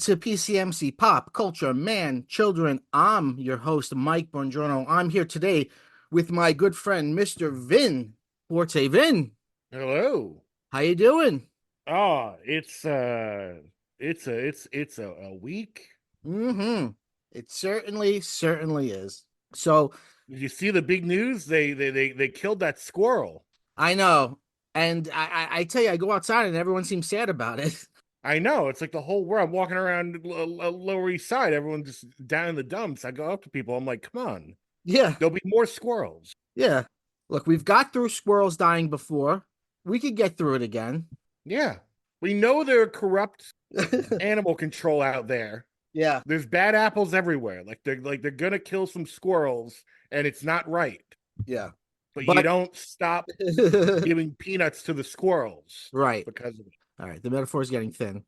to PCMC Pop Culture Man Children. I'm your host, Mike Bongiorno. I'm here today with my good friend, Mr. Vin Forte. Vin, Hello. how you doing? It's a week. Mm-hmm. It certainly is. So Did you see the big news? They killed that squirrel. I know, and I tell you, I go outside and everyone seems sad about it. I know. It's like the whole world walking around Lower East Side. Everyone just down in the dumps. I go up to people. I'm like, come on. Yeah, There'll be more squirrels. yeah. Look, we've got through squirrels dying before. We could get through it again. Yeah. We know there are corrupt animal control out there. Yeah, There's bad apples everywhere. Like they're gonna kill some squirrels, and it's not right. yeah. But you But don't stop giving peanuts to the squirrels right. because of it. All right, the metaphor is getting thin.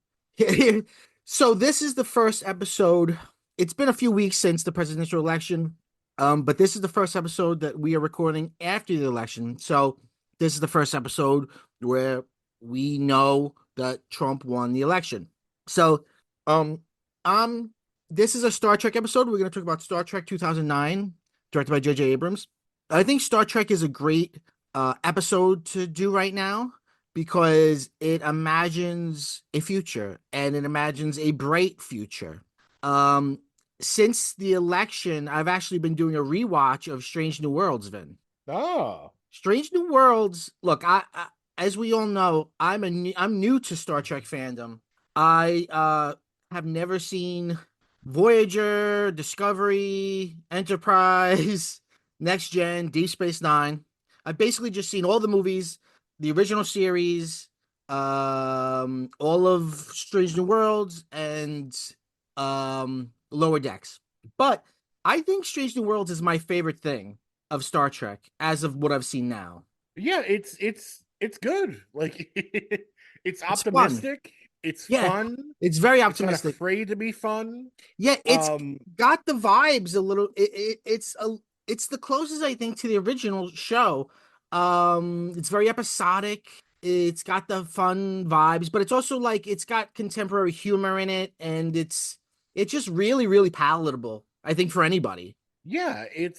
So this is the first episode. It's been a few weeks since the presidential election, but this is the first episode that we are recording after the election. So this is the first episode where we know that Trump won the election. So, um, um, this is a Star Trek episode. We're going to talk about Star Trek 2009, directed by J.J. Abrams. I think Star Trek is a great episode to do right now because it imagines a future and it imagines a bright future. Um, since the election, I've actually been doing a rewatch of Strange New Worlds, Vin. Oh, Strange New Worlds. Look, as we all know, I'm new to Star Trek fandom. I have never seen Voyager, Discovery, Enterprise, Next Gen, Deep Space Nine. I've basically just seen all the movies, the original series, all of Strange New Worlds, and Lower Decks. But I think Strange New Worlds is my favorite thing of Star Trek as of what I've seen now. yeah, it's good. Like it's It's fun. optimistic, it's Yeah, fun, it's very it's not optimistic. afraid to be fun. Yeah, it's Um, got the vibes a little. It's the closest I think to the original show. It's very episodic. It's got the fun vibes, but it's also like it's got contemporary humor in it, and it's just really palatable. I think for anybody. yeah, it,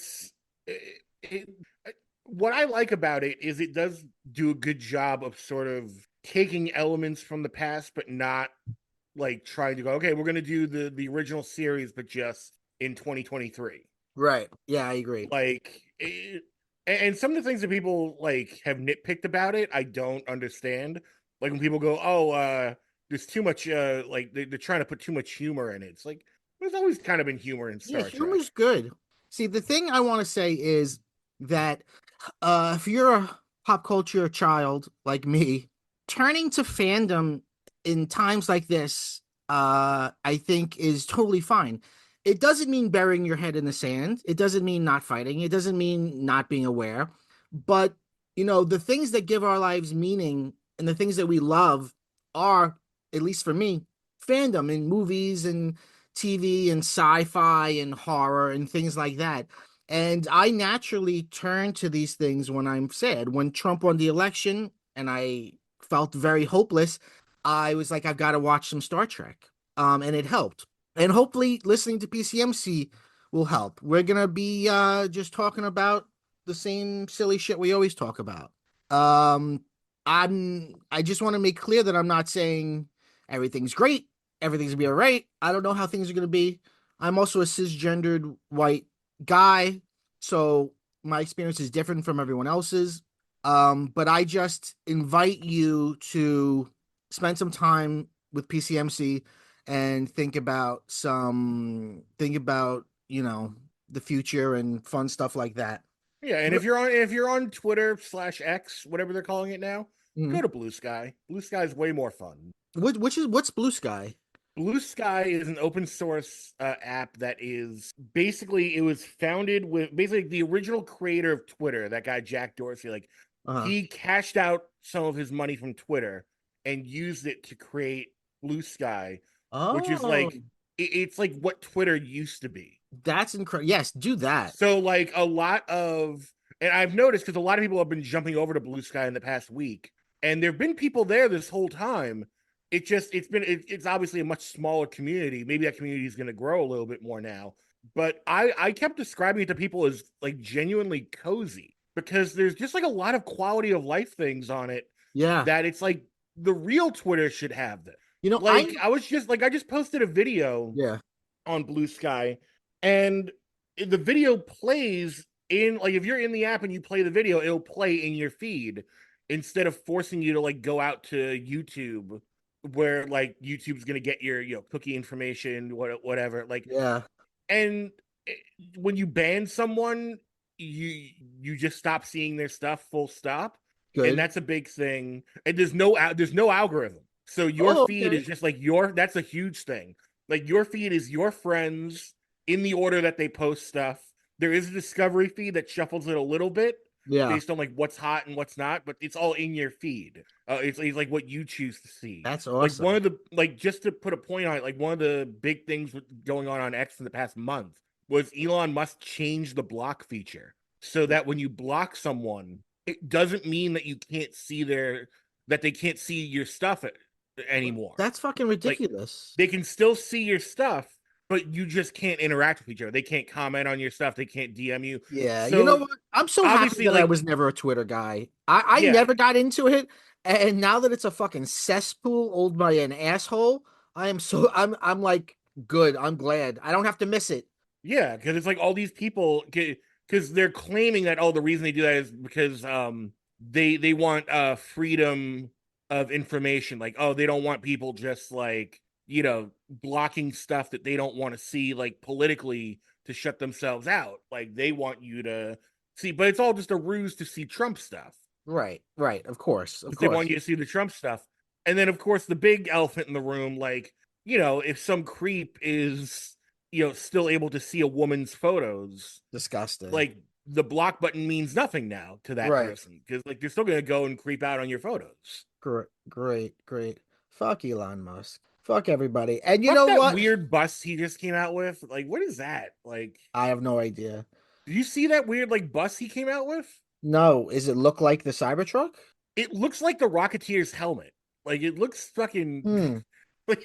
what I like about it is it does do a good job of sort of taking elements from the past, but not like trying to go, okay, we're gonna do the original series, but just in 2023. Right. Yeah, I agree. Like and some of the things that people like have nitpicked about it I don't understand, like when people go, oh, there's too much, like they're trying to put too much humor in it. It's like there's always kind of been humor in Yeah, Star Trek. humor's good. See, the thing I want to say is that if you're a pop culture child like me, turning to fandom in times like this, I think is totally fine. It doesn't mean burying your head in the sand. It doesn't mean not fighting. It doesn't mean not being aware. But, the things that give our lives meaning and the things that we love are, at least for me, fandom in movies and TV and sci-fi and horror and things like that. And I naturally turn to these things when I'm sad. When Trump won the election and I felt very hopeless, I was like, I've got to watch some Star Trek. And it helped. And hopefully listening to PCMC will help. We're gonna be just talking about the same silly shit we always talk about. Um I just want to make clear that I'm not saying everything's great, everything's gonna be all right. I don't know how things are gonna be. I'm also a cisgendered white guy, so my experience is different from everyone else's. But I just invite you to spend some time with PCMC and think about, the future and fun stuff like that. Yeah, and if you're on Twitter/X, whatever they're calling it now, Mhm. go to Blue Sky. Blue Sky is way more fun. What's Blue Sky? Blue Sky is an open source app that is basically, it was founded with basically the original creator of Twitter, that guy Jack Dorsey. Like, Uh-huh. he cashed out some of his money from Twitter and used it to create Blue Sky, which is Oh, like it's like what Twitter used to be. that's incredible. Yes, do that. So like a lot of, and I've noticed because a lot of people have been jumping over to Blue Sky in the past week, and there've been people there this whole time, it's obviously a much smaller community. Maybe that community is going to grow a little bit more now. But I kept describing it to people as like genuinely cozy because there's just like a lot of quality of life things on it Yeah. that it's like the real Twitter should have this. You know, Like I just posted a video yeah, on Blue Sky, and the video plays in like if you're in the app and you play the video, it'll play in your feed instead of forcing you to like go out to YouTube where like YouTube's gonna get your cookie information, whatever. Like yeah, and when you ban someone, you just stop seeing their stuff, full stop, and good. that's a big thing. And there's no algorithm, so your Oh, feed okay. is just like your that's a huge thing. Like your feed is your friends in the order that they post stuff. There is a discovery feed that shuffles it a little bit Yeah, based on like what's hot and what's not, but it's all in your feed. It's like what you choose to see. that's Like one awesome. of the like just to put a point on it, like one of the big things going on X in the past month was Elon Musk changed the block feature so that when you block someone, it doesn't mean that you can't see that they can't see your stuff anymore. That's fucking Like ridiculous. they can still see your stuff, but you just can't interact with each other. They can't comment on your stuff. They can't DM you. Yeah, you know So what? I'm so happy obviously, that I like, was never a Twitter guy. I yeah, never got into it, and now that it's a fucking cesspool owned by an asshole, I am so I'm like good. I'm glad. I don't have to miss it. yeah, because it's like all these people because they're claiming that the reason they do that is because they want freedom of information. Like they don't want people just like blocking stuff that they don't want to see like politically to shut themselves out. Like they want you to see, but it's all just a ruse to see Trump stuff. Right, right. Of course, of Because they want course. you to see the Trump stuff. And then, of course, the big elephant in the room, like, if some creep is, still able to see a woman's photos, Disgusting. like the block button means nothing now to that Right. person because, like, they're still going to go and creep out on your photos. Great, great, great. Fuck Elon Musk. Fuck everybody. And you Fuck know that what? weird bus he just came out with. Like, what is that? Like, I have no idea. did you see that weird, like, bus he came out with? No, is it look like the Cybertruck? It looks like the Rocketeer's helmet. Like, it looks fucking. Hmm. Like,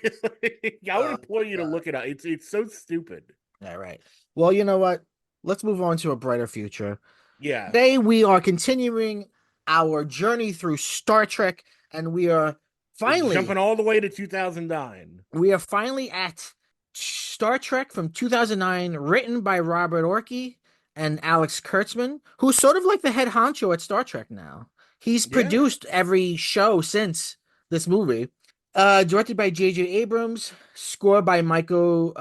I would Oh implore my you to God. look it up. It's so stupid. All right. Well, you know what? Let's move on to a brighter future. Yeah. Today we are continuing our journey through Star Trek, and We're jumping finally all the way to 2009. we are finally at Star Trek from 2009, written by Robert Orci and Alex Kurtzman, who's sort of like the head honcho at Star Trek now. He's Yeah. produced every show since this movie. Directed by J.J. Abrams, score by Michael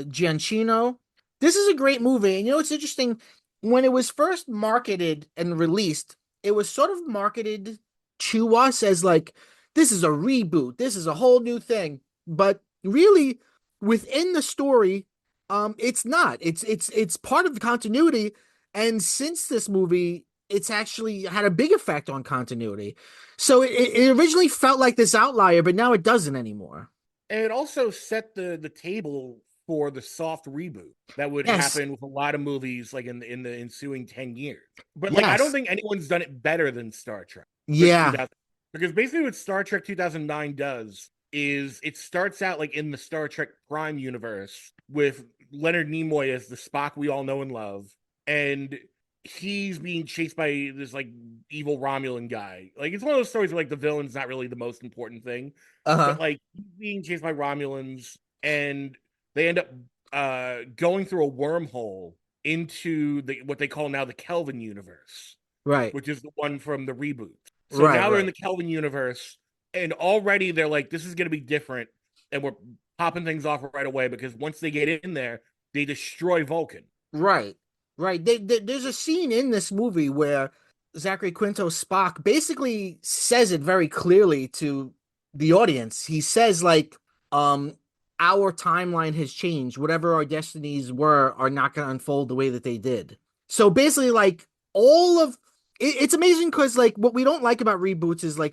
Giacchino. This is a great movie, and you know it's interesting. When it was first marketed and released, it was sort of marketed to us as like this is a reboot, this is a whole new thing. But really, within the story, it's not. It's part of the continuity, and since this movie, it's actually had a big effect on continuity. So it originally felt like this outlier, but now it doesn't anymore. And it also set the table for the soft reboot that would Yes, happen with a lot of movies like in the ensuing 10 years. But like I don't yes, think anyone's done it better than Star Trek with yeah, 2000 because basically what Star Trek 2009 does is it starts out like in the Star Trek Prime universe with Leonard Nimoy as the Spock we all know and love, and he's being chased by this like evil Romulan guy. Like it's one of those stories where like the villain's not really the most important thing, but uh-huh, like being chased by Romulans, and they end up going through a wormhole into what they call now the Kelvin universe, right, which is the one from the reboot. So right, now they're in right, the Kelvin universe, and already they're like, this is going to be different, and we're popping things off right away because once they get in there, they destroy Vulcan. right, right. There's a scene in this movie where Zachary Quinto's Spock basically says it very clearly to the audience. He says like, um, our timeline has changed. Whatever our destinies were are not going to unfold the way that they did. So basically, like all of it's amazing because like what we don't like about reboots is like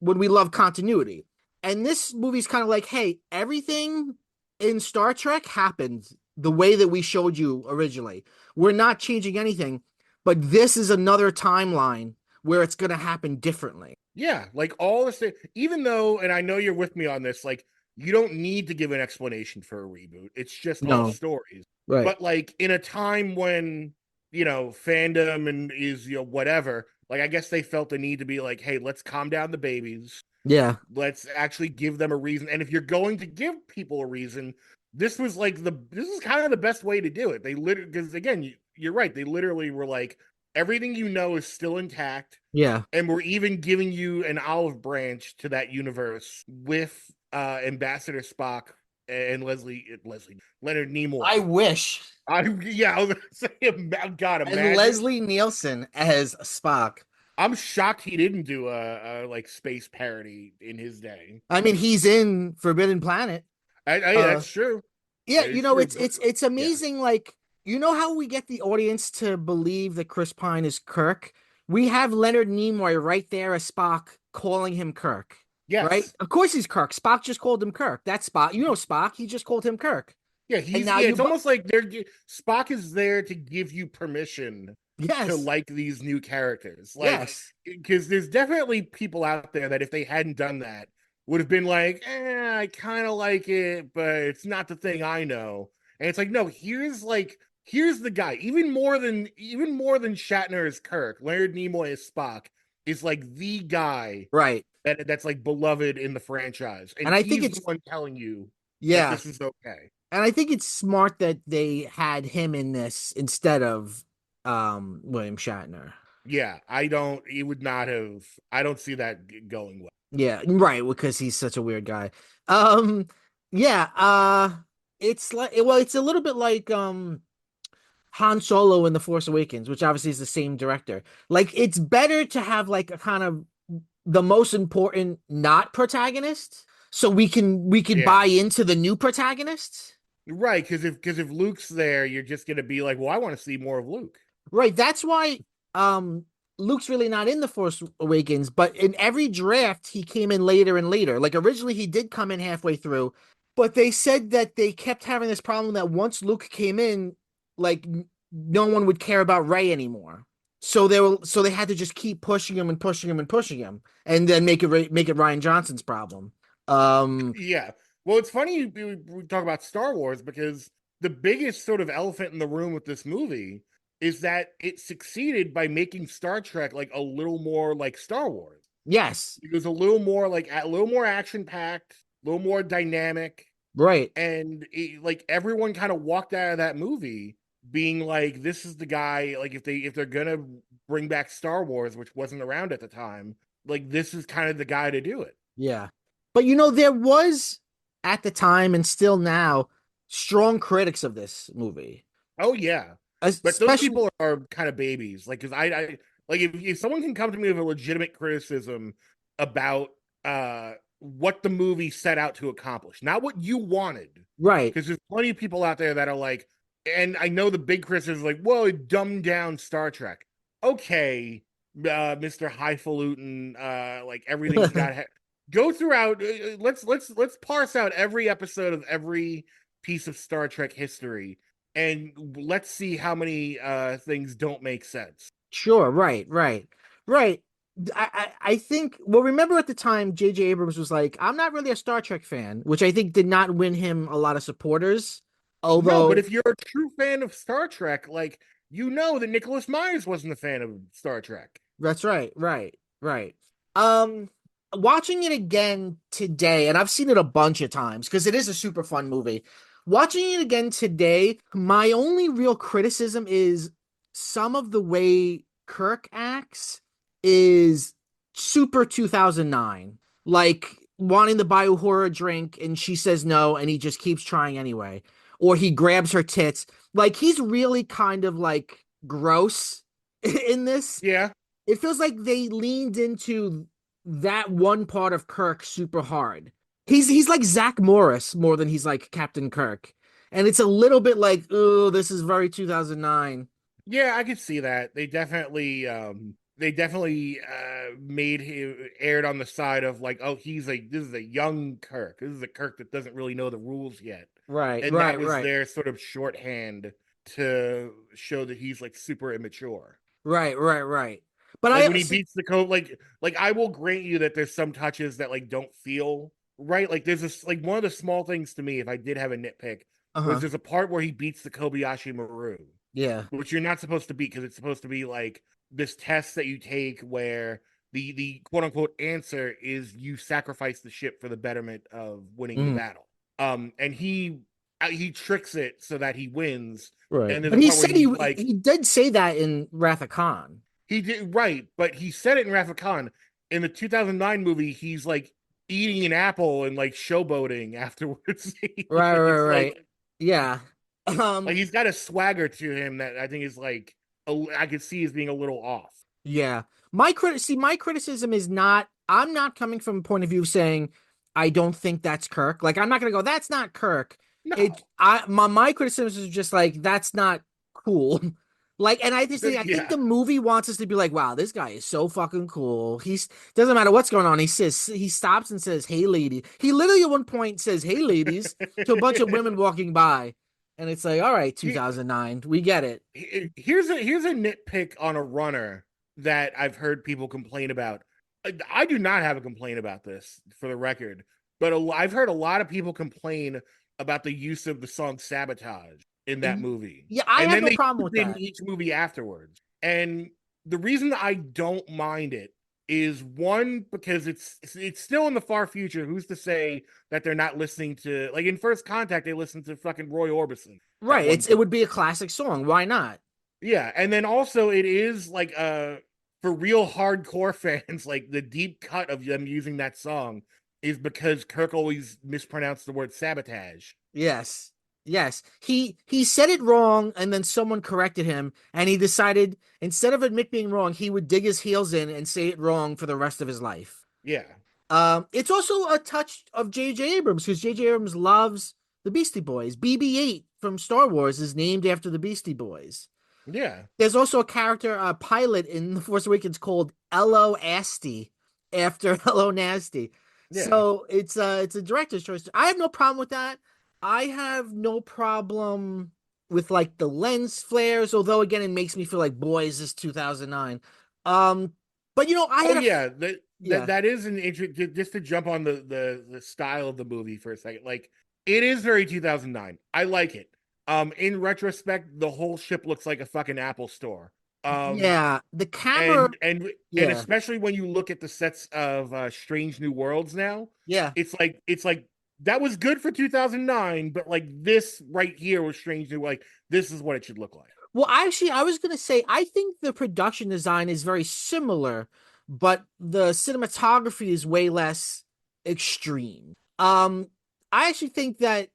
when we love continuity. And this movie's kind of like, hey, everything in Star Trek happened the way that we showed you originally. We're not changing anything, but this is another timeline where it's going to happen differently. Yeah, like all the same. Even though, and I know you're with me on this, like you don't need to give an explanation for a reboot. It's just all No, stories. right. But like in a time when fandom and is whatever, like I guess they felt the need to be like, hey, let's calm down the babies. Yeah, Let's actually give them a reason. And if you're going to give people a reason, this is kind of the best way to do it. They literally, because again, you're right. They literally were like, everything is still intact, yeah. and we're even giving you an olive branch to that universe with Ambassador Spock and Leslie Leonard I Nimoy. wish. I was gonna say, God, And imagine. Leslie Nielsen as Spock. I'm shocked he didn't do a like space parody in his day. I mean, he's in Forbidden Planet. Uh, That's true. yeah, That is true. But it's yeah, amazing. Like, you know how we get the audience to believe that Chris Pine is Kirk? We have Leonard Nimoy right there as Spock calling him Kirk. Right? yes, Of course he's Kirk. Spock just called him Kirk. That's Spock. You know Spock. He just called him Kirk. yeah. And now It's almost like Spock is there to give you permission to yes, like these new characters. Like, yes, because there's definitely people out there that if they hadn't done that would have been like, I kind of like it, but it's not the thing I know. And it's like, no, here's the guy. Even more than Shatner as Kirk, Leonard Nimoy as Spock is like the guy right. that's like beloved in the franchise, and And I think he's the it's one telling you that yeah. this is okay. And I think it's smart that they had him in this instead of William Shatner. Yeah, I don't. He would not have. I don't see that going well. Yeah, right, because he's such a weird guy. Um yeah, it's like well, it's a little bit like Han Solo in The Force Awakens, which obviously is the same director. Like it's better to have like a kind of the most important not protagonist so we can buy Yeah, into the new protagonist. right. Because if Luke's there, you're just gonna be like, well, I want to see more of Luke. Right. That's why Luke's really not in The Force Awakens, but in every draft he came in later and later. Like originally he did come in halfway through, but they said that they kept having this problem that once Luke came in, like no one would care about Rey anymore. So they had to just keep pushing him and pushing him and pushing him and then make it Ryan Johnson's problem. Um Yeah. Well, it's funny we talk about Star Wars because the biggest sort of elephant in the room with this movie is that it succeeded by making Star Trek like a little more like Star Wars. yes. It was a little more like a little more action packed, a little more dynamic, Right. and like everyone kind of walked out of that movie being like, "This is the guy." Like if they're gonna bring back Star Wars, which wasn't around at the time, like this is kind of the guy to do it. Yeah. But there was at the time and still now strong critics of this movie. Oh yeah, but those Especially people are kind of babies. Like, because I like if someone can come to me with a legitimate criticism about what the movie set out to accomplish, not what you wanted, right. because there's plenty of people out there that are like, and I know the big criticism is like, well, it dumbed down Star Trek. Okay, Mr. Highfalutin, like everything's got go throughout. Let's parse out every episode of every piece of Star Trek history, and let's see how many things don't make sense. Sure, right. I think well remember at the time J.J. Abrams was like, I'm not really a Star Trek fan, which I think did not win him a lot of supporters. No, but Although if you're a true fan of Star Trek, like you know that Nicholas Myers wasn't a fan of Star Trek. that's right. Um, Watching it again today, and I've seen it a bunch of times because it is a super fun movie. Watching it again today, my only real criticism is some of the way Kirk acts is super 2009. Like wanting to buy Uhura a drink and she says no, and he just keeps trying anyway. Or he grabs her tits. Like he's really kind of like gross in this. Yeah, It feels like they leaned into that one part of Kirk super hard. He's like Zach Morris more than he's like Captain Kirk. And it's a little bit like, oh, this is very 2009. yeah, I could see that. They definitely made him aired on the side of like, oh, this is a young Kirk. This is a Kirk that doesn't really know the rules yet, Right, and that right, was right. their sort of shorthand to show that he's like super immature. Right. But Like I when he see, beats the code, like I will grant you that there's some touches that like don't feel right. Like there's this like one of the small things to me, if I did have a nitpick, was uh-huh. there's a part where he beats the Kobayashi Maru, Yeah. which you're not supposed to beat because it's supposed to be like this test that you take where the quote unquote answer is you sacrifice the ship for the betterment of winning the Mhm. battle. And he tricks it so that he wins. Right. And there's But a he part where said he's like, he did say that in Wrath of Khan. he did right, but he said it in Wrath of Khan. In the 2009 movie, he's like eating an apple and like showboating afterwards. Right, right, It's right. Yeah. like Um, he's got a swagger to him that I think is like I could see as being a little off. yeah. My criticism is not, I'm not coming from a point of view saying I don't think that's Kirk. Like I'm not gonna go, that's not Kirk. No, My criticism is just like that's not cool. Like, and I think yeah, the movie wants us to be like, wow, this guy is so fucking cool. He's doesn't matter what's going on. He stops and says, "Hey, lady." He literally at one point says, "Hey, ladies," to a bunch of women walking by, and it's like, all right, He- 2009, we get it. here's a nitpick on a runner that I've heard people complain about. I do not have a complaint about this for the record, but I've heard a lot of people complain about the use of the song "Sabotage" in that movie, Yeah, I and have then no they problem use with it in that. each movie afterwards. And the reason I don't mind it is one because it's still in the far future. Who's to say that they're not listening to like in First Contact they listened to fucking Roy Orbison at Right. one It point. would be a classic song. Why not? Yeah, and then also it is like for real hardcore fans, like the deep cut of them using that song is because Kirk always mispronounced the word sabotage. Yes. Yes. He said it wrong and then someone corrected him and he decided instead of admit being wrong, he would dig his heels in and say it wrong for the rest of his life. Yeah. It's also a touch of J.J. Abrams because J.J. Abrams loves the Beastie Boys. BB-8 from Star Wars is named after the Beastie Boys. Yeah. There's also a character, a pilot in The Force Awakens called Ello Asti after Hello Nasty. Yeah. So it's a director's choice. I have no problem with that. I have no problem with like the lens flares, although again it makes me feel like boys is 2009. Um, but I Oh had a yeah, yeah. that is an interesting. Just to jump on the style of the movie for a second, like it is very 2009. I like it. In retrospect, the whole ship looks like a fucking Apple store. Um, Yeah, the camera, and yeah, especially when you look at the sets of Strange New Worlds now, yeah. it's like that was good for 2009, but like this right here was Strange New like this is what it should look like. Well, actually, I was gonna say I think the production design is very similar, but the cinematography is way less extreme. I actually think that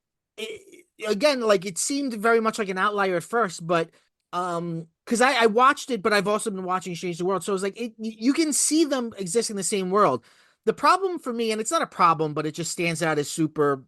again, like it seemed very much like an outlier at first, but because I watched it, but I've also been watching Strange the World, so it's like you can see them exist in the same world. The problem for me, and it's not a problem, but it just stands out as super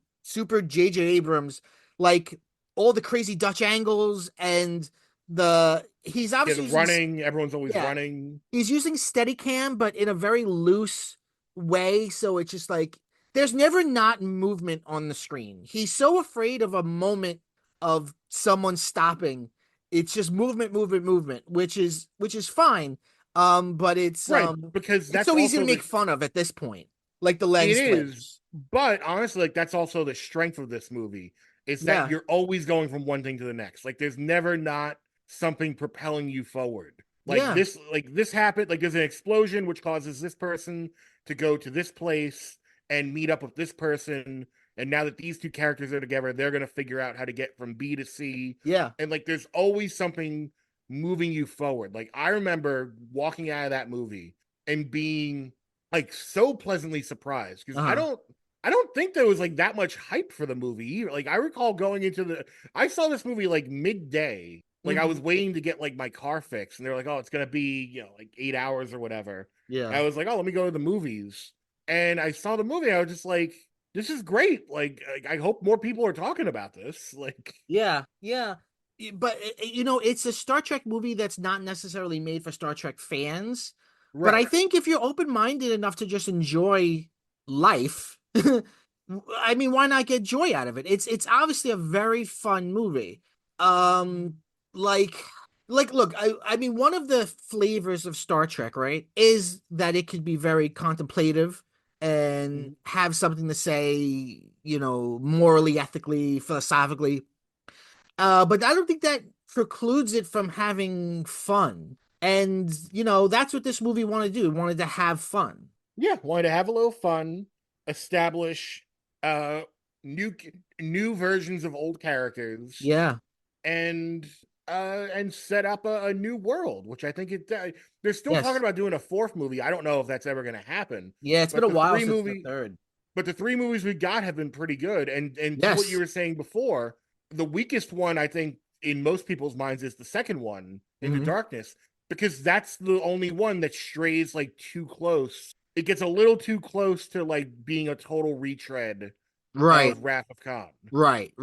J.J. Abrams, like all the crazy Dutch angles and the he's Yeah, obviously the using running, everyone's always yeah running. he's using Steadicam, but in a very loose way. So it's just like there's never not movement on the screen. He's so afraid of a moment of someone stopping. It's just movement, movement, movement, which is fine. But Right, because it's that's so easy to also make the fun of at this point, like the it lens is, flares. but honestly, like that's also the strength of this movie is that Yeah, you're always going from one thing to the next. Like there's never not something propelling you forward. yeah, Like this happened, like there's an explosion which causes this person to go to this place and meet up with this person. And now that these two characters are together, they're gonna figure out how to get from B to C. yeah. And like there's always something moving you forward. Like I remember walking out of that movie and being like so pleasantly surprised because Uh-huh. I don't think there was like that much hype for the movie either. Like I recall going into I saw this movie like midday. Like I was Hmm. waiting to get like my car fixed and they're like, "Oh, it's going to be, like 8 hours or whatever." And Yeah. I was like, "Oh, let me go to the movies." And I saw the movie. I was just like, "This is great. Like I hope more people are talking about this." Like Yeah, yeah. But it's a Star Trek movie that's not necessarily made for Star Trek fans. But I right. think if you're open-minded enough to just enjoy life, I mean, why not get joy out of it? It's obviously a very fun movie. Um, like like, look, I mean, one of the flavors of Star Trek, right, is that it could be very contemplative and Mhm. have something to say, morally, ethically, philosophically. But I don't think that precludes it from having fun. And, that's what this movie wanted to do. It wanted to have fun. Yeah, wanted to have a little fun, establish uh new new versions of old characters, Yeah. and and set up a new world, which I think they're still talking Yes. about doing a fourth movie. I don't know if that's ever going to happen, Yeah, it's been but a while since the third. the three movies we got have been pretty good. And to what you Yes. were saying before, the weakest one I think in most people's minds is the second one, Into Hmm. Darkness, because that's the only one that strays like too close. It gets a little too close to like being a total retread Right. of Wrath of Khan. Right.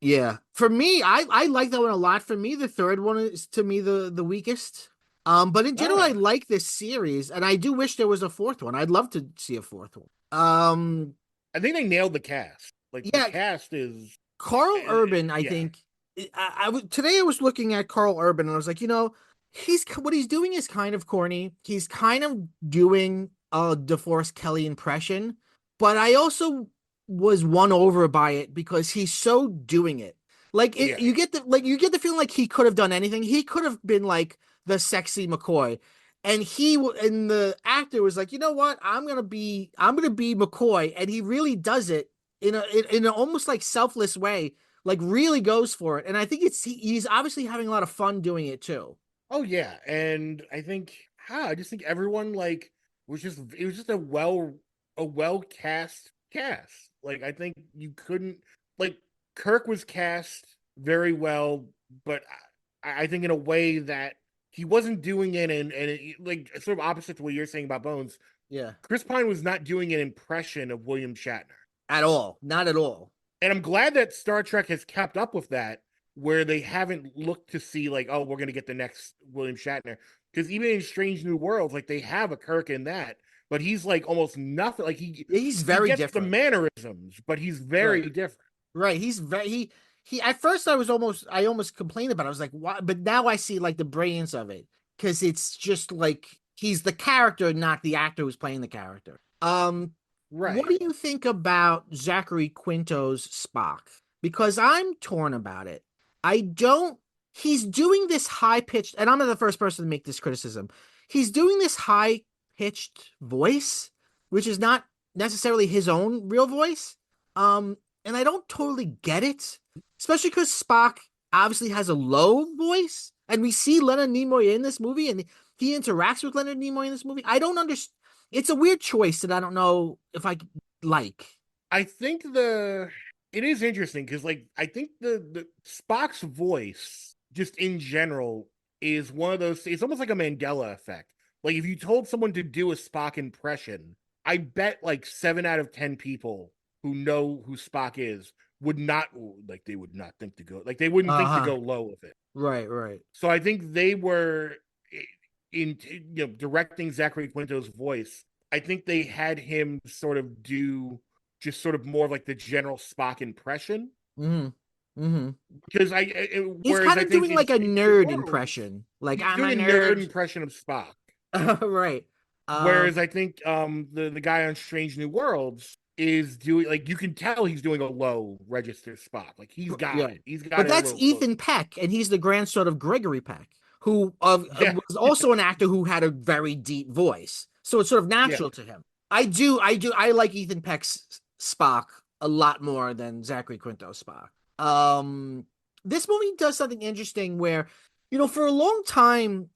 Yeah. For me, I like that one a lot. For me, the third one is to me the weakest. But in All general, I right. like this series, and I do wish there was a fourth one. I'd love to see a fourth one. I think they nailed the cast. Like the Yeah, cast is, Carl Urban, I yeah, think. Today I was looking at Carl Urban, and I was like, he's what he's doing is kind of corny. He's kind of doing a DeForest Kelly impression, but I also was won over by it because he's so doing it. Like yeah. you get the feeling like he could have done anything. He could have been like the sexy McCoy, and the actor was like, you know what? I'm gonna be McCoy, and he really does it in an almost like selfless way, like really goes for it. And I think he's obviously having a lot of fun doing it too. Oh yeah, and I think I just think everyone like was just it was just a well cast. Like I think you couldn't like Kirk was cast very well, but I think in a way that he wasn't doing it, and like sort of opposite to what you're saying about Bones. Yeah. Chris Pine was not doing an impression of William Shatner. At all. Not at all. And I'm glad that Star Trek has kept up with that, where they haven't looked to see like, oh, we're gonna get the next William Shatner. Because even in Strange New Worlds, like they have a Kirk in that, but he's like almost nothing. Like He's he very gets the different. mannerisms, but he's Right. very different. Right. He's very he at first I almost complained about it. I was like, why? But now I see like the brilliance of it. Because it's just like he's the character, not the actor who's playing the character. What Right. do you think about Zachary Quinto's Spock? Because I'm torn about it. I don't. He's doing this high pitched, and I'm not the first person to make this criticism. He's doing this high pitched voice, which is not necessarily his own real voice. And I don't totally get it, especially because Spock obviously has a low voice, and we see Leonard Nimoy in this movie, and he interacts with Leonard Nimoy in this movie. I don't understand. It's a weird choice that I don't know if I like. I think the it is interesting because like I think the Spock's voice just in general is one of those. It's almost like a Mandela effect. Like if you told someone to do a Spock impression, I bet like 7 out of 10 people who know who Spock is would not like they would not think to go like they wouldn't think to Uh-huh. go low with it. Right. So I think they were in directing Zachary Quinto's voice. I think they had him sort of do just sort of more like the general Spock impression Mm-hmm. Mm-hmm. because He's whereas kind I of think doing in like a Strange New nerd Worlds impression. Like he's I'm a doing a nerd nerd. impression of Spock. Right. Whereas I think the guy on Strange New Worlds is doing like you can tell he's doing a low register Spock. Like Yeah. he's got But it a that's little close. Ethan Peck, and he's the grandson of Gregory Peck, who Yeah, was also an actor who had a very deep voice. So it's sort of yeah. natural to him. I like Ethan Peck's Spock a lot more than Zachary Quinto's Spock. This movie does something interesting where, for a long time,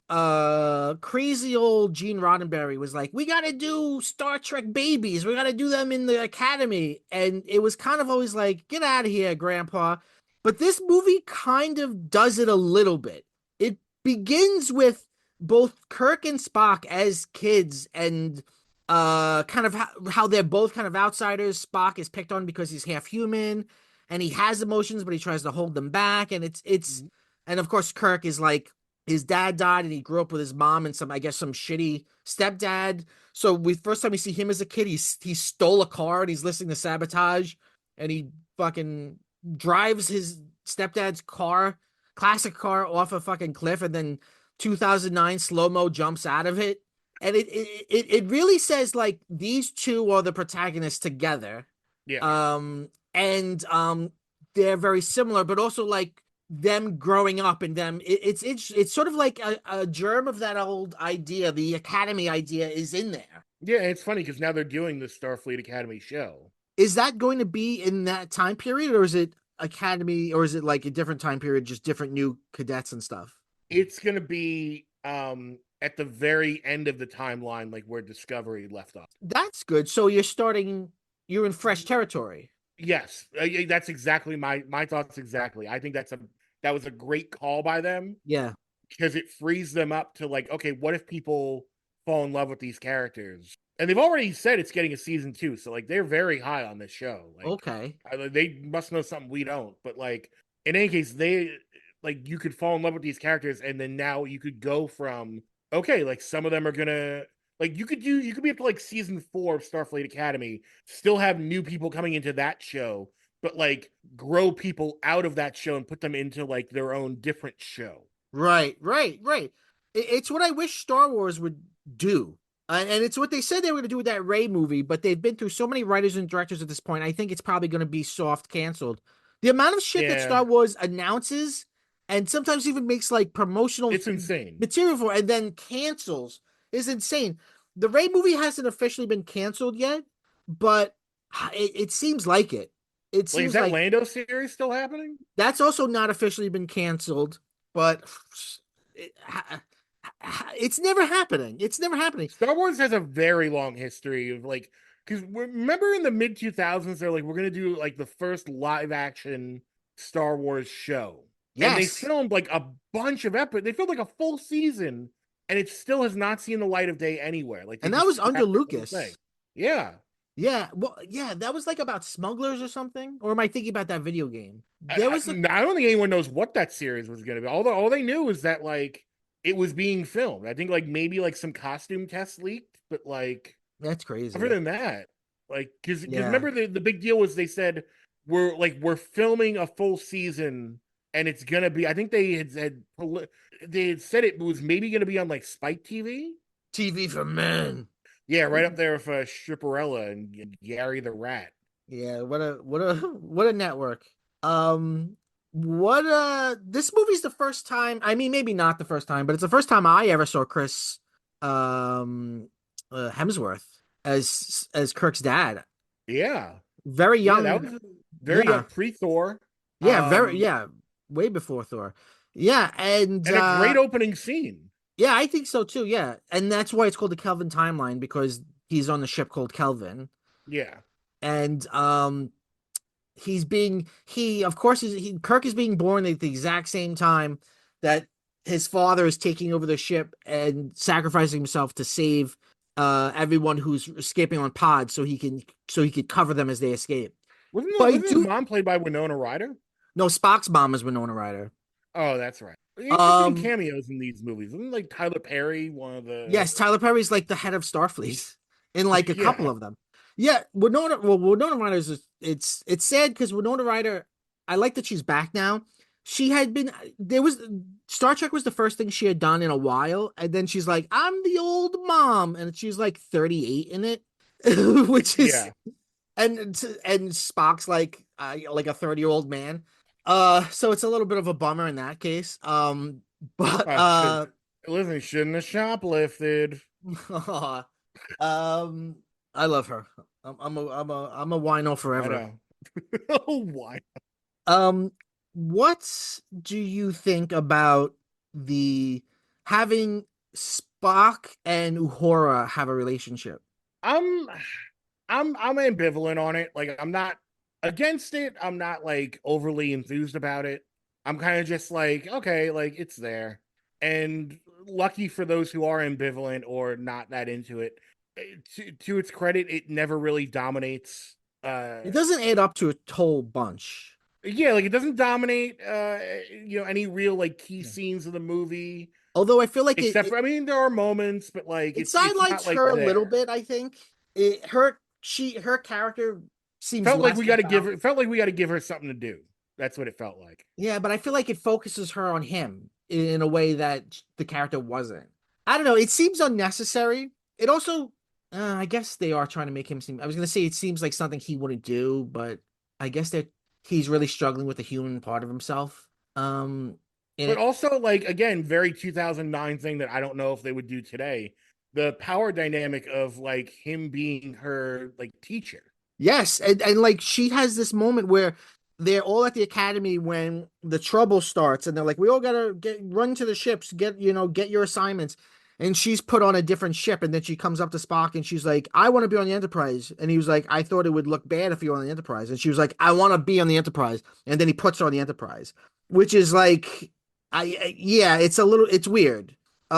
crazy old Gene Roddenberry was like, we gotta do Star Trek babies, we gotta do them in the Academy. And it was kind of always like, get out of here, Grandpa. But this movie kind of does it a little bit. It begins with both Kirk and Spock as kids, and kind of how they're both kind of outsiders. Spock is picked on because he's half human and he has emotions, but he tries to hold them back. And it's Mhm. and of course Kirk is like, his dad died and he grew up with his mom and I guess some shitty stepdad. So we first time we see him as a kid, he stole a car and he's listening to Sabotage, and he fucking drives his stepdad's car classic car off a fucking cliff, and then 2009 slow mo jumps out of it, and it really says like these two are the protagonists together, Yeah. and they're very similar, but also like them growing up and them it's sort of like a germ of that old idea. The academy idea is in there. Yeah, it's funny because now they're doing the Starfleet Academy show. Is that going to be in that time period, or is it academy, or is it like a different time period, just different new cadets and stuff? It's gonna be at the very end of the timeline, like where Discovery left off. That's good. So you're in fresh territory. Yes, yeah, that's exactly my thoughts. Exactly, I think that was a great call by them Yeah. because it frees them up to like, okay, what if people fall in love with these characters? And they've already said it's getting a season 2, so like they're very high on this show. Like, Okay. they must know something we don't. But like, in any case, they like you could fall in love with these characters, and then now you could go from okay, like some of them are gonna like you could be up to like season 4 of Starfleet Academy, still have new people coming into that show, but like grow people out of that show and put them into like their own different show. Right, right, right. It's what I wish Star Wars would do. And it's what they said they were going to do with that Ray movie, but they've been through so many writers and directors at this point. I think it's probably going to be soft canceled. The amount of shit that Yeah, Star Wars announces and sometimes even makes like promotional it's insane. material for and then cancels is insane. The Ray movie hasn't officially been canceled yet, but it seems like it. It Like, is seems that like Lando series still happening? that's also not officially been canceled, but it, it's never happening. It's never happening. Star Wars has a very long history of like, because remember in the mid 2000s, they're like, we're gonna do like the first live action Star Wars show, and they Yes. filmed like a bunch of episodes. They filmed like a full season, and it still has not seen the light of day anywhere. Like they And that just was under scrapped the whole thing. Lucas. Yeah, Yeah. Well, yeah, that was like about smugglers or something. Or am I thinking about that video game? I, There I, was a I don't think anyone knows what that series was gonna be. All they knew was that like it was being filmed. I think like maybe like some costume tests leaked, but like that's other crazy. than that, like because Yeah. remember the big deal was they said we're filming a full season and it's gonna be. I think they had said it was maybe gonna be on like Spike TV. TV for men. Yeah, right up there with Stripperella and Gary the Rat. Yeah, what a network. What this movie's the first time, I mean maybe not the first time, but it's the first time I ever saw Chris um Hemsworth as Kirk's dad. Yeah, Very yeah, that young. was very Yeah. pre Thor. Yeah, very yeah, way before Thor. Yeah, And a great opening scene. yeah, I think so too. Yeah. And that's why it's called the Kelvin timeline, because he's on the ship called Kelvin. Yeah, And he of course Kirk is being born at the exact same time that his father is taking over the ship and sacrificing himself to save everyone who's escaping on pods so he could cover them as they escape. But I wasn't his do mom played by Winona Ryder? no, Spock's mom is Winona Ryder. Oh, that's right. Interesting Um cameos in these movies. Isn't like Tyler Perry one of the yes, Tyler Perry's like the head of Starfleet in like a couple yeah. of them. Yeah, Winona Ryder it's sad because Winona Ryder, I like that she's back now. She had been there was Star Trek was the first thing she had done in a while, and then she's like, I'm the old mom, and she's like 38 in it, which is Yeah. and Spock's like a 30-year-old man. So it's a little bit of a bummer in that case. But Listen, shouldn't have shoplifted. um, I love her. I'm a wino I forever. know. Oh, why? Um, what do you think about the having Spock and Uhura have a relationship? I'm I'm ambivalent on it. Like I'm not against it. I'm not like overly enthused about it. I'm kind of just like, okay, like it's there. And lucky for those who are ambivalent or not that into it. To its credit, it never really dominates. It doesn't add up to a whole bunch. Yeah, like it doesn't dominate any real like key Yeah. scenes of the movie. Although I feel like Except for I mean there are moments, but like it it's not sidelights like her a little there. bit. I think her character seems Felt like less we got to about. felt like we got to give her something to do. That's what it felt like. Yeah, but I feel like it focuses her on him in a way that the character wasn't. I don't know. It seems unnecessary. It also, I guess they are trying to make him seem. I was gonna say it seems like something he wouldn't do, but I guess that he's really struggling with the human part of himself. And But it, also, like, again, very 2009 thing that I don't know if they would do today. The power dynamic of like him being her like teacher. yes, and like she has this moment where they're all at the academy when the trouble starts, and they're like, "We all gotta get run to the ships, get your assignments." And she's put on a different ship, and then she comes up to Spock, and she's like, "I want to be on the Enterprise." And he was like, "I thought it would look bad if you were on the Enterprise." And she was like, "I want to be on the Enterprise." And then he puts her on the Enterprise, which is like, yeah, it's weird.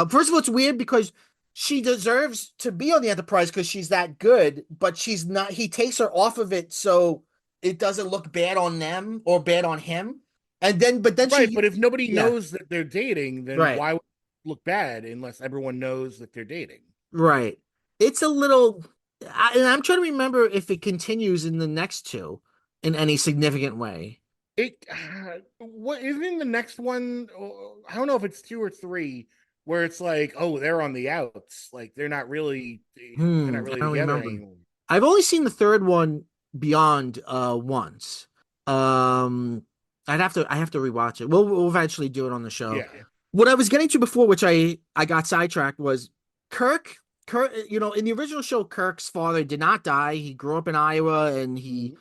First of all, it's weird because she deserves to be on the Enterprise because she's that good, but she's not. He takes her off of it so it doesn't look bad on them or bad on him. And then, but then Right, she, but if nobody yeah, knows that they're dating, then right, why would it look bad unless everyone knows that they're dating? right. It's a little, and I'm trying to remember if it continues in the next two in any significant way. It what isn't the next one? I don't know if it's two or three, where it's like, oh, they're on the outs, like they're not I really don't together remember. anymore. I've only seen the third one beyond once. Um I have to rewatch it. We'll eventually do it on the show. Yeah, What I was getting to before, which I got sidetracked, was Kirk. Kirk, in the original show, Kirk's father did not die. He grew up in Iowa, and he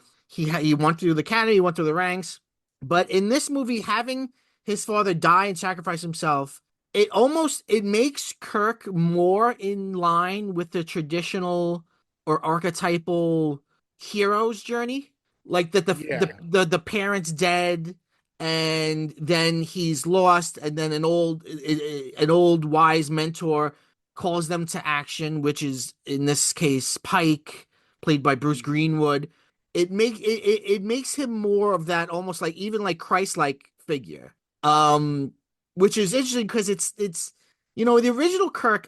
went through the academy, he went through the ranks. But in this movie, having his father die and sacrifice himself, it makes Kirk more in line with the traditional or archetypal hero's journey. Like that yeah. the parents dead, and then he's lost, and then an old wise mentor calls them to action, which is in this case Pike, played by Bruce Greenwood. It makes him more of that, almost like even like Christ-like figure. Which is interesting because it's the original Kirk,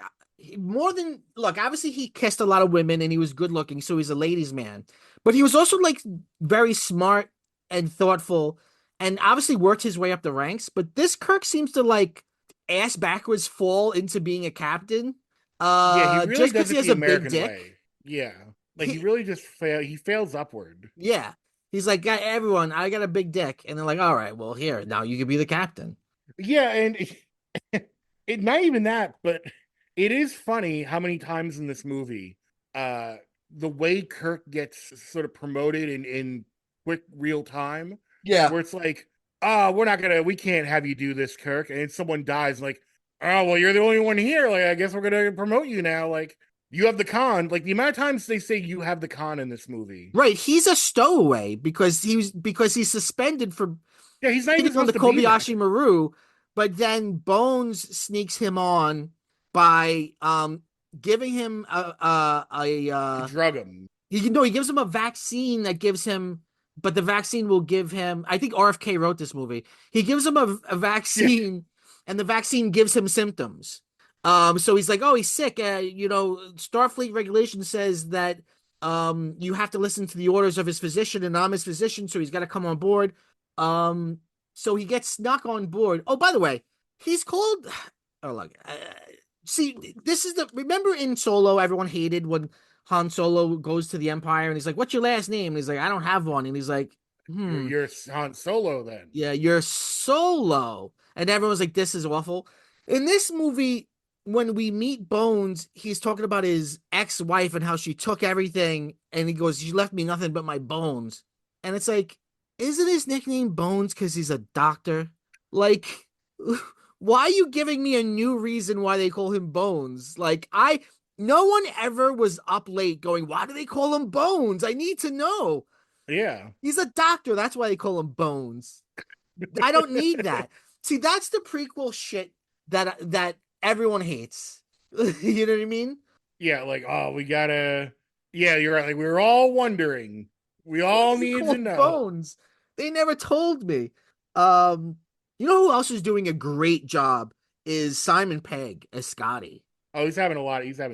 more than, look, obviously he kissed a lot of women and he was good looking, so he's a ladies man, but he was also like very smart and thoughtful, and obviously worked his way up the ranks. But this Kirk seems to like ass backwards fall into being a captain, Yeah, he really just because does he it has the a big American dick. way. Yeah. Like he He, really just he fails upward. yeah, he's like, everyone, I got a big dick," and they're like, "All right, well, here, now you can be the captain." Yeah, and it not even that, but it is funny how many times in this movie, uh, the way Kirk gets sort of promoted in quick real time, Yeah. where it's like, we can't have you do this, Kirk, and someone dies, like, oh well, you're the only one here, like I guess we're gonna promote you now, like you have the con, like the amount of times they say you have the con in this movie. Right, he's a stowaway because he's suspended for Yeah, he's not even hitting on the supposed to be there. Kobayashi Maru, but then Bones sneaks him on by giving him To drug him. he gives him a vaccine that gives him, but the vaccine will give him, I think RFK wrote this movie. He gives him a Yeah, vaccine, and the vaccine gives him symptoms. So he's like, "Oh, he's sick." Starfleet regulation says that you have to listen to the orders of his physician, and I'm his physician, so he's got to come on board. Um, so he gets snuck on board. Oh, by the way, he's called. Oh, look. See, this is the. Remember in Solo, everyone hated when Han Solo goes to the Empire and he's like, "What's your last name?" And he's like, "I don't have one." And he's like, "Hmm, you're Han Solo then. yeah, you're Solo." And everyone's like, "This is awful." In this movie, when we meet Bones, he's talking about his ex-wife and how she took everything, and he goes, "She left me nothing but my bones." And it's like, isn't his nickname Bones because he's a doctor? Like, why are you giving me a new reason why they call him Bones? No one ever was up late going, "Why do they call him Bones? I need to know." Yeah. He's a doctor. That's why they call him Bones. I don't need that. See, that's the prequel shit that everyone hates. You know what I mean? Yeah, like, oh, we gotta. Yeah, you're right. Like, we were all wondering. We Why all do they need call to him know. Bones? They never told me. Um, you know who else is doing a great job is Simon Pegg as Scotty. Oh, he's having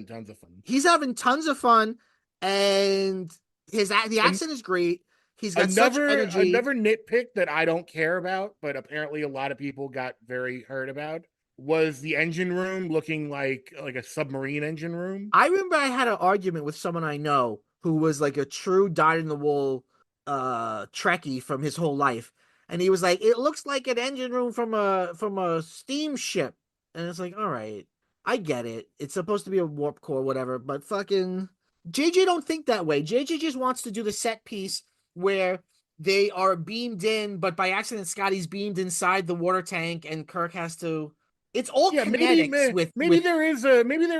tons of fun. He's having tons of fun, and the And accent is great. He's got such energy. Another nitpick that I don't care about, but apparently a lot of people got very hurt about, was the engine room looking like a submarine engine room. I remember I had an argument with someone I know who was like a true dyed in the wool Trekkie from his whole life. And he was like, it looks like an engine room from a steamship. And it's like, all right, I get it. It's supposed to be a warp core, whatever, but fucking JJ don't think that way. JJ just wants to do the set piece where they are beamed in, but by accident Scotty's beamed inside the water tank and Kirk has to, it's all Yeah, kinetics maybe with there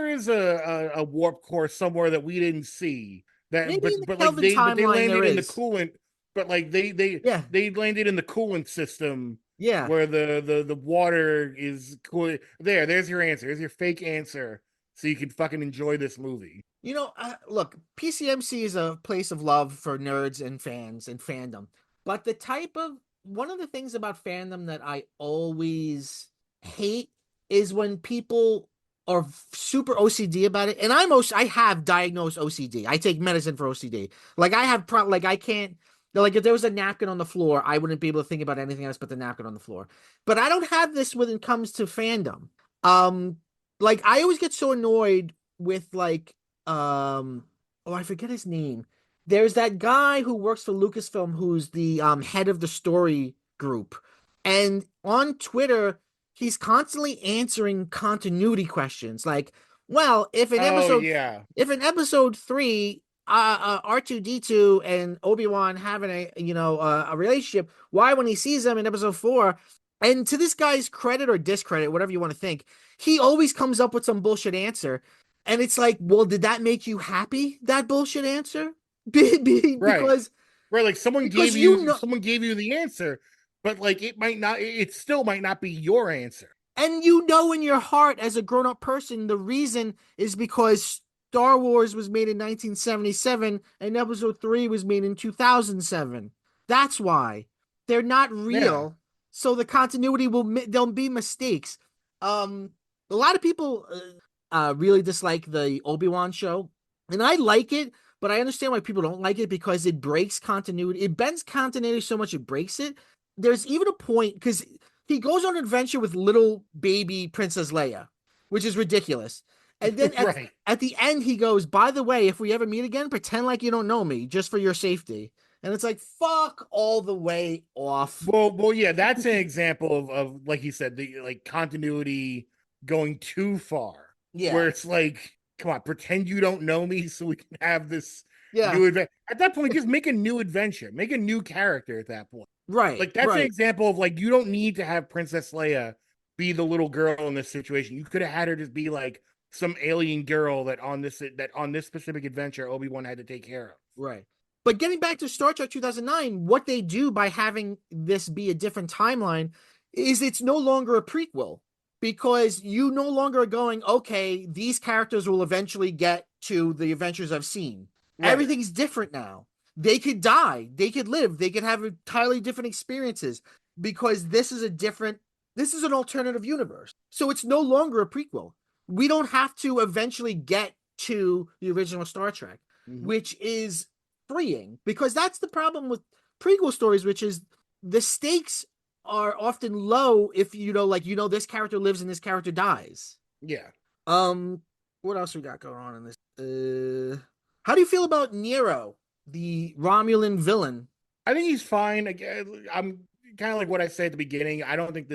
is a warp core somewhere that we didn't see, that maybe in the but like Kelvin they timeline there landed in the is. coolant, but like Yeah, they landed in the coolant system yeah. where the water is cool. There's your answer. There's your fake answer, so you can fucking enjoy this movie. You know, look, PCMC is a place of love for nerds and fans and fandom. But the type of one of the things about fandom that I always hate is when people are super OCD about it. And I have diagnosed OCD. I take medicine for OCD. Like I have like I can't, like if there was a napkin on the floor, I wouldn't be able to think about anything else but the napkin on the floor. But I don't have this when it comes to fandom. Um, like I always get so annoyed with like oh, I forget his name. There's that guy who works for Lucasfilm who's the head of the story group. And on Twitter, he's constantly answering continuity questions like, well, Oh yeah, if in episode 3 R2D2 and Obi-Wan having a relationship, why when he sees them in episode 4, and to this guy's credit or discredit, whatever you want to think, he always comes up with some bullshit answer. And it's like, well, did that make you happy, that bullshit answer? right. Because Right, like you know, someone gave you the answer, but like it still might not be your answer. and you know in your heart as a grown-up person, the reason is because Star Wars was made in 1977 and episode 3 was made in 2007. That's why. They're not Yeah. real. So the continuity there'll be mistakes. A lot of people really dislike the Obi-Wan show, and I like it, but I understand why people don't like it because it breaks continuity. It bends continuity so much it breaks it. There's even a point because he goes on an adventure with little baby Princess Leia, which is ridiculous. And then Right. at the end, he goes, by the way, if we ever meet again, pretend like you don't know me just for your safety. And it's like, fuck all the way off. Well, yeah, that's an example of like you said, the like continuity going too far, Yeah. where it's like, come on, pretend you don't know me so we can have this Yeah. new adventure. At that point, just make a new adventure, make a new character at that point. Right. Like that's an Right. example of like you don't need to have Princess Leia be the little girl in this situation. You could have had her just be like some alien girl that on this specific adventure Obi-Wan had to take care of. Right. But getting back to Star Trek 2009, what they do by having this be a different timeline is it's no longer a prequel because you no longer are going, okay, these characters will eventually get to the adventures I've seen. Right. Everything's different now. They could die, they could live, they could have entirely different experiences because this is an alternative universe. So it's no longer a prequel. We don't have to eventually get to the original Star Trek, Mhm. which is freeing because that's the problem with prequel stories, which is the stakes are often low if this character lives and this character dies. Yeah. Um, what else we got going on in this? How do you feel about Nero, the Romulan villain? I think he's fine. Again, I'm kind of like what I said at the beginning. I don't think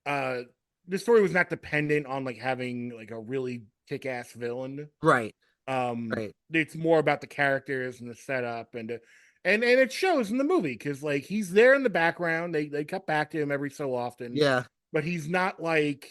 uh, this story was not dependent on like having like a really kick-ass villain. Right, right. It's more about the characters and the setup and it shows in the movie because like he's there in the background. They cut back to him every so often, Yeah, but he's not like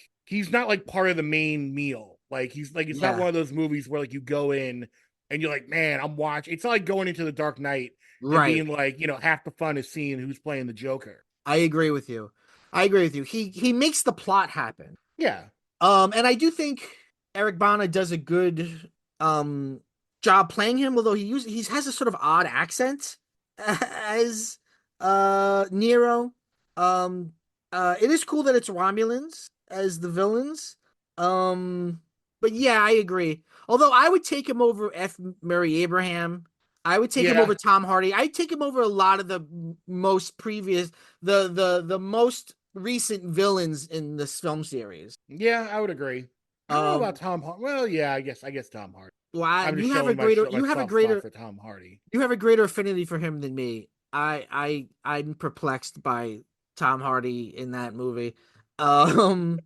part of the main meal. Like he's like it's not yeah. one of those movies where like you go in and you're like, man, I'm watching. It's not like going into the Dark Knight and Right. being like, half the fun is seeing who's playing the Joker. I agree with you. I agree with you. He makes the plot happen. Yeah, And I do think Eric Bana does a good job playing him, although he has a sort of odd accent as Nero. It is cool that it's Romulans as the villains. But yeah, I agree. Although I would take him over F. Murray Abraham I would take him Yeah, over Tom Hardy. I'd take him over a lot of the most previous, the most recent villains in this film series. yeah, I would agree. I don't know about Um, Tom Hardy. Well, yeah, I guess Tom Hardy. why I'm just you have a showing greater, my soft spot for Tom Hardy. you have a greater affinity for him than me. I'm perplexed by Tom Hardy in that movie. Um,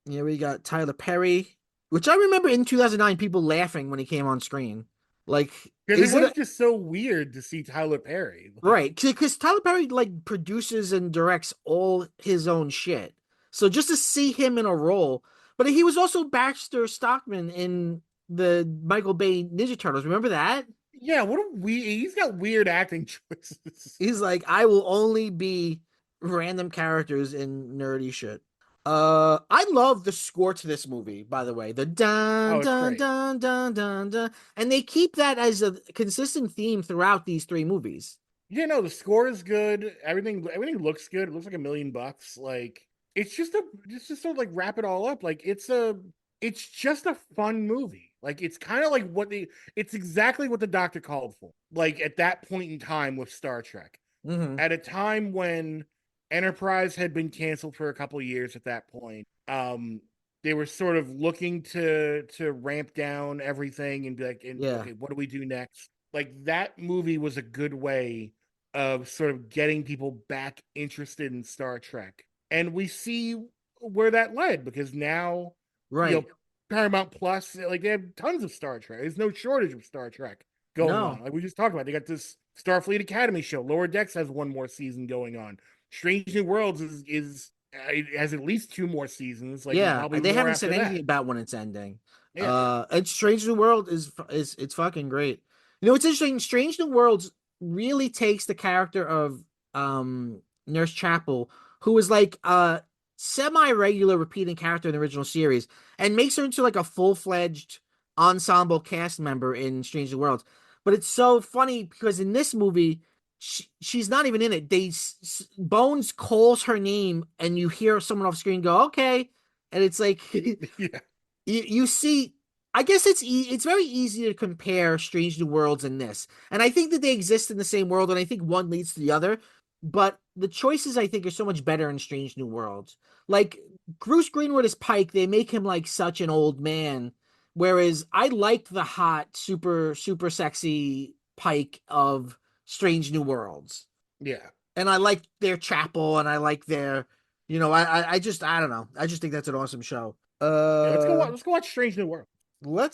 yeah, we got Tyler Perry, which I remember in 2009 people laughing when he came on screen. Like, Because it is it was a, just so weird to see Tyler Perry. Like, right? Because Tyler Perry like produces and directs all his own shit. So just to see him in a role, but he was also Baxter Stockman in the Michael Bay Ninja Turtles. Remember that? yeah, what a weird. He's got weird acting choices. He's like, I will only be random characters in nerdy shit. I love the score to this movie, by the way. The dun Oh, it's dun great. dun dun dun dun. And they keep that as a consistent theme throughout these three movies. Yeah, no, the score is good. Everything looks good. It looks like $1 million. Like it's just to like wrap it all up. Like it's just a fun movie. Like it's kind of like it's exactly what the doctor called for. Like at that point in time with Star Trek, Hmm. at a time when Enterprise had been canceled for a couple of years. At that point, they were sort of looking to ramp down everything and be like, and Yeah. okay, what do we do next? Like that movie was a good way of sort of getting people back interested in Star Trek. And we see where that led because now, you know, Right. Paramount Plus, like they have tons of Star Trek. There's no shortage of Star Trek going on. No. Like we just talked about, they got this Starfleet Academy show. Lower Decks has one more season going on. Strange New Worlds is it has at least two more seasons, like and Yeah. probably They more haven't said after anything that. about when it's ending. Yeah, And Strange New World is it's fucking great. You know, it's interesting. Strange New Worlds really takes the character of Nurse Chapel, who was like a semi-regular repeating character in the original series, and makes her into like a full-fledged ensemble cast member in Strange New Worlds. But it's so funny because in this movie, she's not even in it. Bones calls her name, and you hear someone off screen go, "Okay," and it's like yeah, you see. I guess it's very easy to compare Strange New Worlds and this, and I think that they exist in the same world, and I think one leads to the other. But the choices I think are so much better in Strange New Worlds. Like Bruce Greenwood as Pike, they make him like such an old man, whereas I liked the hot, super sexy Pike of Strange New Worlds, yeah. and I like their chapel, and I like their, I just I don't know, I just think that's an awesome show. Yeah, let's go watch Strange New World. When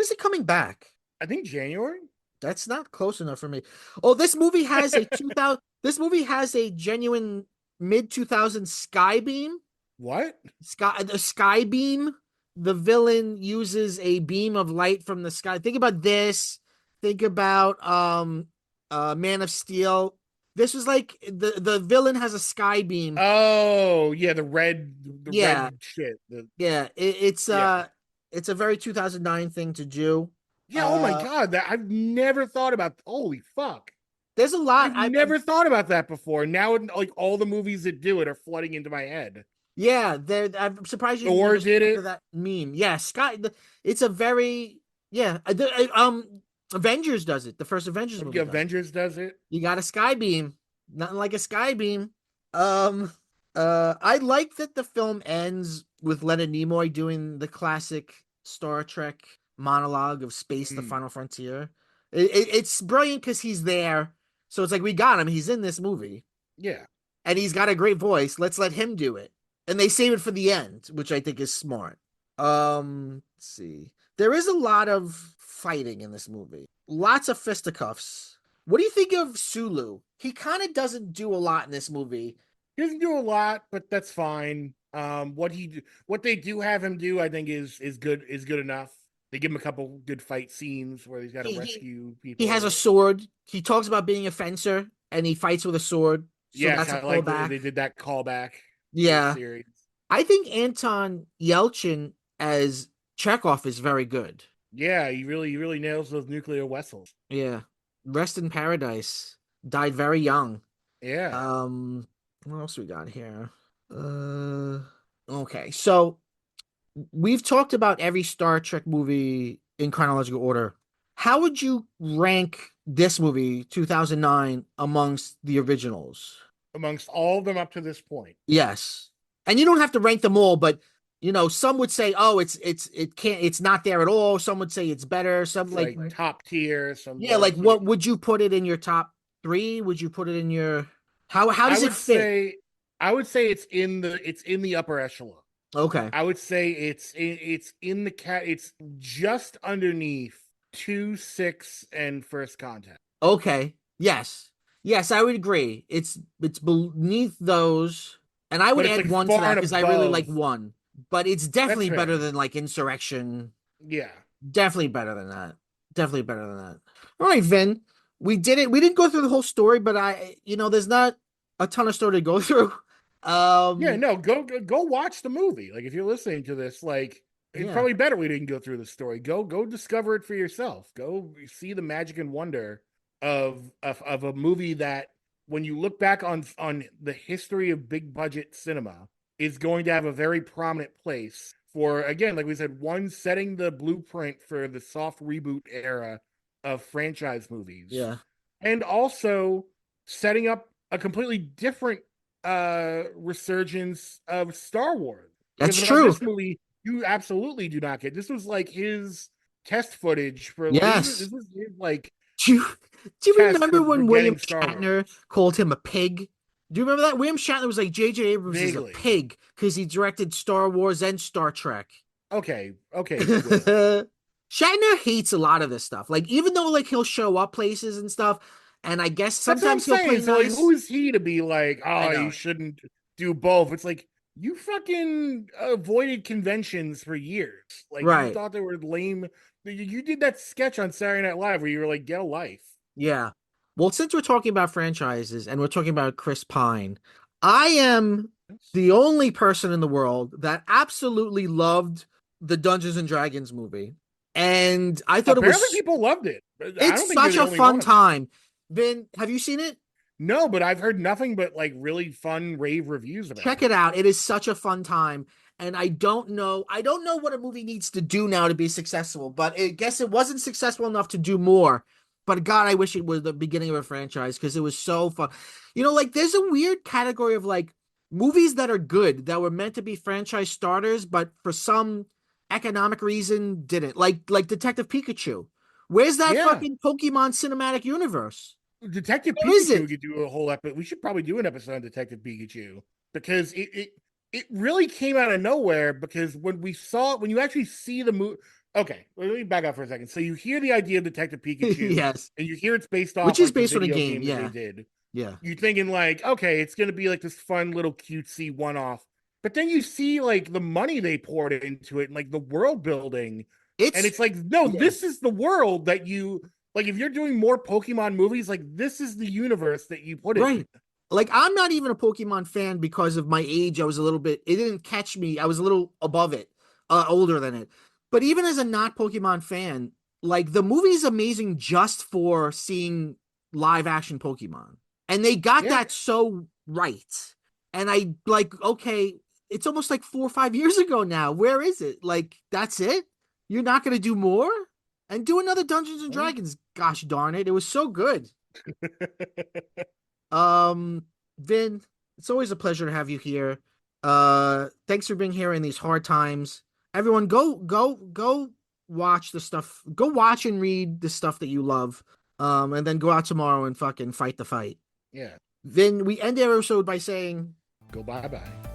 is it coming back? I think January. That's not close enough for me. Oh, this movie has a genuine mid 2000s sky beam. What? The sky beam. The villain uses a beam of light from the sky. Think about this. Think about Man of Steel. This was like the villain has a sky beam. Oh, yeah, the Yeah, red shit. The yeah. yeah. It's a very 2009 thing to do. Yeah, oh my Uh god, that I've never thought about. Holy fuck. there's a lot. I've never thought about that before. Now like all the movies that do it are flooding into my head. Yeah, I'm surprised you Thor never did thought of it. that meme. Yeah, it's a very yeah. Avengers does it. The first Avengers The movie does it. Avengers does it. You got a sky beam, nothing like a sky beam. Um, I like that the film ends with Leonard Nimoy doing the classic Star Trek monologue of space, the Mm, final frontier. It's brilliant because he's there, so it's like we got him. He's in this movie yeah. and he's got a great voice. Let's let him do it. And they save it for the end, which I think is smart. Let's see. There is a lot of fighting in this movie. Lots of fisticuffs. What do you think of Sulu? He kind of doesn't do a lot in this movie. He doesn't do a lot, but that's fine. What they do have him do, I think, is good enough. They give him a couple good fight scenes where he's got to He he, rescue he has a people. sword. He talks about being a fencer and he fights with a sword. So Yes, that's a I like that callback. they did that callback to the Yeah. series. I think Anton Yelchin as Chekhov is very good. Yeah, he really nails those nuclear vessels. Yeah. Rest in paradise. Died very young. Yeah. What else we got here? Okay. So we've talked about every Star Trek movie in chronological order. How would you rank this movie 2009 amongst the originals. amongst all of them up to this point. Yes. And you don't have to rank them all, but some would say, oh, it's not there at all. Some would say it's better. Some It's like, like top tier, some yeah, low like tier. what would you put it in your top three? Would you put it in your how I does it would fit? say it's in the upper echelon. Okay. I would say it's in the cat. It's just underneath 2, 6, and First Contact. Okay. Yes. Yes, I would agree. It's beneath those, and I would But it's add like one to far that and because I really like above. one. But it's That's definitely better fair. than like Insurrection. Yeah. Definitely better than that. Definitely better than that. All right, Vin. We did it. We didn't go through the whole story, but there's not a ton of story to go through. Yeah, Um, no, go watch the movie. Like if you're listening to this, like it's yeah. probably better we didn't go through the story. Go discover it for yourself. Go see the magic and wonder of a movie that when you look back on the history of big budget cinema is going to have a very prominent place for, again, like we said, one, setting the blueprint for the soft reboot era of franchise movies, Yeah. and also setting up a completely different resurgence of Star Wars. That's Because about true. this movie, you absolutely do not get. This was like his test footage for Yes. this was his like Do you, do you test remember for when William getting Star Shatner Wars. called him a pig? Do you remember that? William Shatner was like J.J. Abrams is a Vaguely. pig because he directed Star Wars and Star Trek. Okay, Will. Shatner hates a lot of this stuff. Like, even though like he'll show up places and stuff, and I guess That's what I'm sometimes he'll play saying. So like, nice. who is he to be like, I oh, you know. shouldn't do both? It's like you fucking avoided conventions for years. Like you Right. thought they were lame. You did that sketch on Saturday Night Live where you were like, get a life. Yeah. Well, since we're talking about franchises and we're talking about Chris Pine, I am the only person in the world that absolutely loved the Dungeons and Dragons movie. And I thought Apparently, people loved it. I don't it's think you're such the a only one fun of them. time. Vin, have you seen it? No, but I've heard nothing but like really fun rave reviews about Check it. it out. It is such a fun time. And I don't know what a movie needs to do now to be successful, but I guess it wasn't successful enough to do more. But God, I wish it was the beginning of a franchise because it was so fun. Like there's a weird category of like movies that are good that were meant to be franchise starters, but for some economic reason didn't. Like Detective Pikachu. Where's that Yeah, fucking Pokemon cinematic universe? Detective Where is Pikachu it? could do a whole episode. We should probably do an episode on Detective Pikachu because it really came out of nowhere. Because when you actually see the movie, okay, let me back up for a second. So you hear the idea of Detective Pikachu, Yes. and you hear it's based Which off is like the based on a video game. game that they Yeah. did. Yeah. You're thinking like, okay, it's gonna be like this fun little cutesy one off. But then you see like the money they poured into it and like the world building, and It's it's like, no, yeah, this is the world that you like. If you're doing more Pokemon movies, like this is the universe that you put it in. right. Like I'm not even a Pokemon fan because of my age. I was a little bit it didn't catch me. I was a little above it, older than it. But even as a not Pokemon fan, like the movie is amazing just for seeing live action Pokemon. And they got Yeah. that so right. And I like, okay, it's almost like 4 or 5 years ago now. Where is it? Like, that's it? You're not gonna do more? And do another Dungeons and Well, Dragons. Gosh darn it. It was so good. Um, Vin, it's always a pleasure to have you here. Thanks for being here in these hard times. Everyone, go watch the stuff. Go watch and read the stuff that you love. And then go out tomorrow and fucking fight the fight. yeah. Vin, we end the episode by saying Go bye bye.